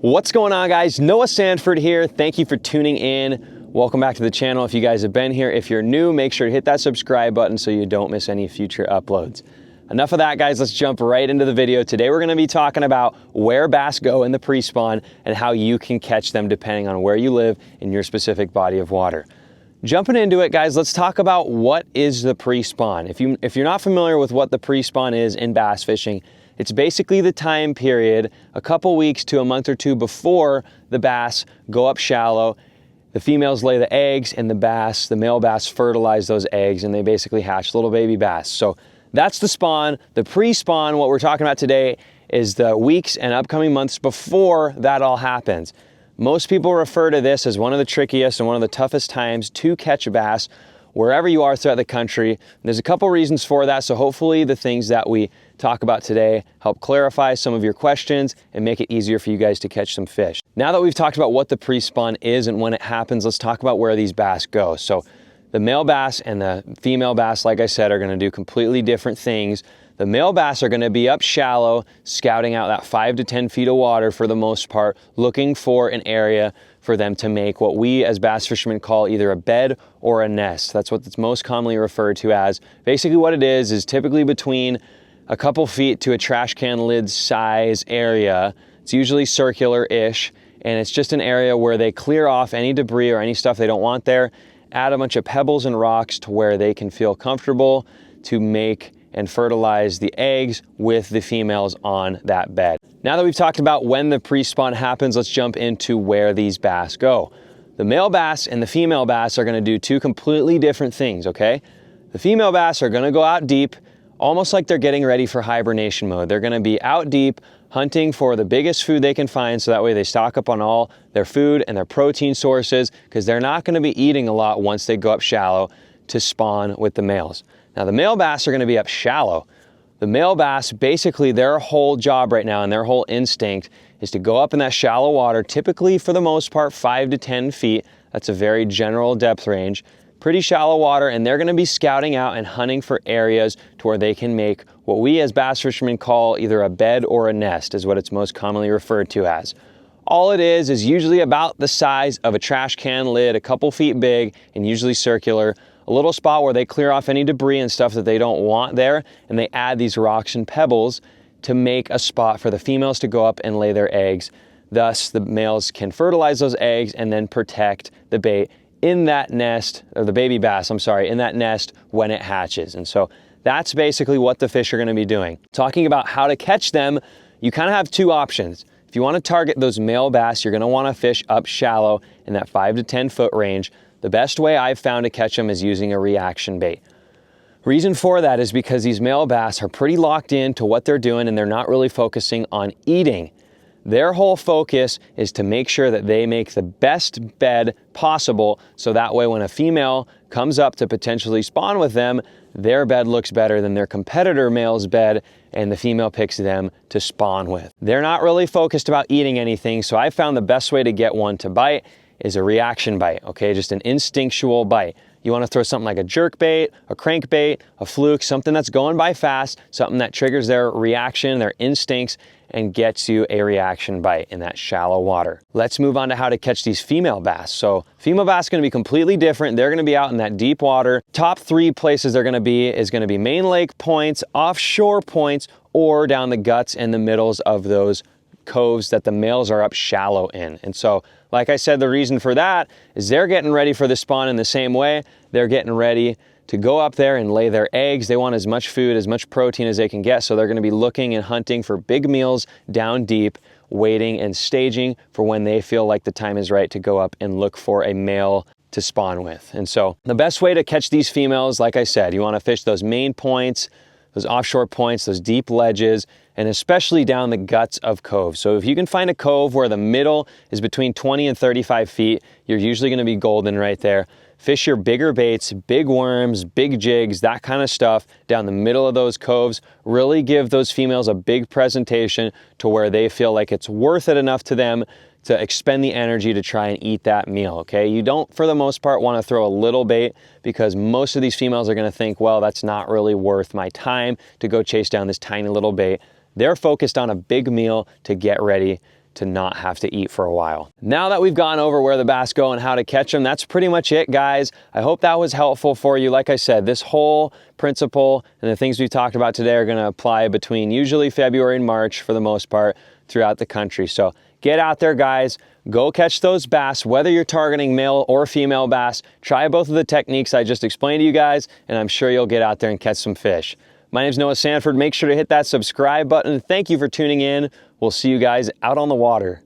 What's going on, guys? Noah Sanford here. Thank you for tuning in. Welcome back to the channel. If you guys have been here, if you're new, make sure to hit that subscribe button so you don't miss any future uploads. Enough of that, guys. Let's jump right into the video. Today we're going to be talking about where bass go in the pre-spawn and how you can catch them depending on where you live in your specific body of water. Jumping into it, guys, let's talk about what is the pre-spawn. If you're not familiar with what the pre-spawn is in bass fishing, it's basically the time period, a couple weeks to a month or two before the bass go up shallow. The females lay the eggs and the male bass fertilize those eggs and they basically hatch little baby bass. So that's the spawn. The pre-spawn, what we're talking about today, is the weeks and upcoming months before that all happens. Most people refer to this as one of the trickiest and one of the toughest times to catch a bass wherever you are throughout the country. There's a couple reasons for that, so hopefully the things that we talk about today help clarify some of your questions and make it easier for you guys to catch some fish. Now that we've talked about what the pre-spawn is and when it happens, let's talk about where these bass go. So the male bass and the female bass, like I said, are going to do completely different things. The male bass are going to be up shallow, scouting out that 5 to 10 feet of water for the most part, looking for an area for them to make what we as bass fishermen call either a bed or a nest. That's what it's most commonly referred to as. Basically what it is typically between a couple feet to a trash can lid size area. It's usually circular-ish, and it's just an area where they clear off any debris or any stuff they don't want there, add a bunch of pebbles and rocks to where they can feel comfortable to make and fertilize the eggs with the females on that bed. Now that we've talked about when the pre-spawn happens, let's jump into where these bass go. The male bass and the female bass are going to do two completely different things, okay? The female bass are going to go out deep, almost like they're getting ready for hibernation mode. They're going to be out deep hunting for the biggest food they can find, so that way they stock up on all their food and their protein sources, because they're not going to be eating a lot once they go up shallow to spawn with the males. Now the male bass are going to be up shallow. The male bass, basically their whole job right now and their whole instinct is to go up in that shallow water, typically for the most part 5 to 10 feet. That's a very general depth range. Pretty shallow water, and they're going to be scouting out and hunting for areas to where they can make what we as bass fishermen call either a bed or a nest, is what it's most commonly referred to as. All it is usually about the size of a trash can lid, a couple feet big and usually circular. A little spot where they clear off any debris and stuff that they don't want there, and they add these rocks and pebbles to make a spot for the females to go up and lay their eggs. Thus, the males can fertilize those eggs and then protect the bait in that nest, or the baby bass, I'm sorry, in that nest when it hatches. And so that's basically what the fish are going to be doing. Talking about how to catch them, you kind of have two options. If you want to target those male bass, you're going to want to fish up shallow in that 5 to 10 foot range. The best way I've found to catch them is using a reaction bait. Reason for that is because these male bass are pretty locked into what they're doing and they're not really focusing on eating. Their whole focus is to make sure that they make the best bed possible, so that way when a female comes up to potentially spawn with them, their bed looks better than their competitor male's bed and the female picks them to spawn with. They're not really focused about eating anything, so I found the best way to get one to bite is a reaction bite, okay? Just an instinctual bite. You want to throw something like a jerk bait, a crankbait, a fluke, something that's going by fast, something that triggers their reaction, their instincts, and gets you a reaction bite in that shallow water. Let's move on to how to catch these female bass. So female bass are going to be completely different. They're going to be out in that deep water. Top 3 places they're going to be is going to be main lake points, offshore points, or down the guts and the middles of those coves that the males are up shallow in. And so, like I said, the reason for that is they're getting ready for the spawn in the same way. They're getting ready to go up there and lay their eggs. They want as much food, as much protein as they can get, so they're going to be looking and hunting for big meals down deep, waiting and staging for when they feel like the time is right to go up and look for a male to spawn with. And so the best way to catch these females, like I said, you want to fish those main points, those offshore points, those deep ledges, and especially down the guts of coves. So if you can find a cove where the middle is between 20 and 35 feet, you're usually going to be golden right there. Fish your bigger baits, big worms, big jigs, that kind of stuff down the middle of those coves. Really give those females a big presentation to where they feel like it's worth it enough to them to expend the energy to try and eat that meal, okay? You don't, for the most part, want to throw a little bait, because most of these females are going to think, well, that's not really worth my time to go chase down this tiny little bait. They're focused on a big meal to get ready to not have to eat for a while. Now that we've gone over where the bass go and how to catch them, that's pretty much it, guys. I hope that was helpful for you. Like I said, this whole principle and the things we've talked about today are gonna apply between usually February and March for the most part throughout the country. So get out there, guys, go catch those bass, whether you're targeting male or female bass. Try both of the techniques I just explained to you guys, and I'm sure you'll get out there and catch some fish. My name is Noah Sanford. Make sure to hit that subscribe button. Thank you for tuning in. We'll see you guys out on the water.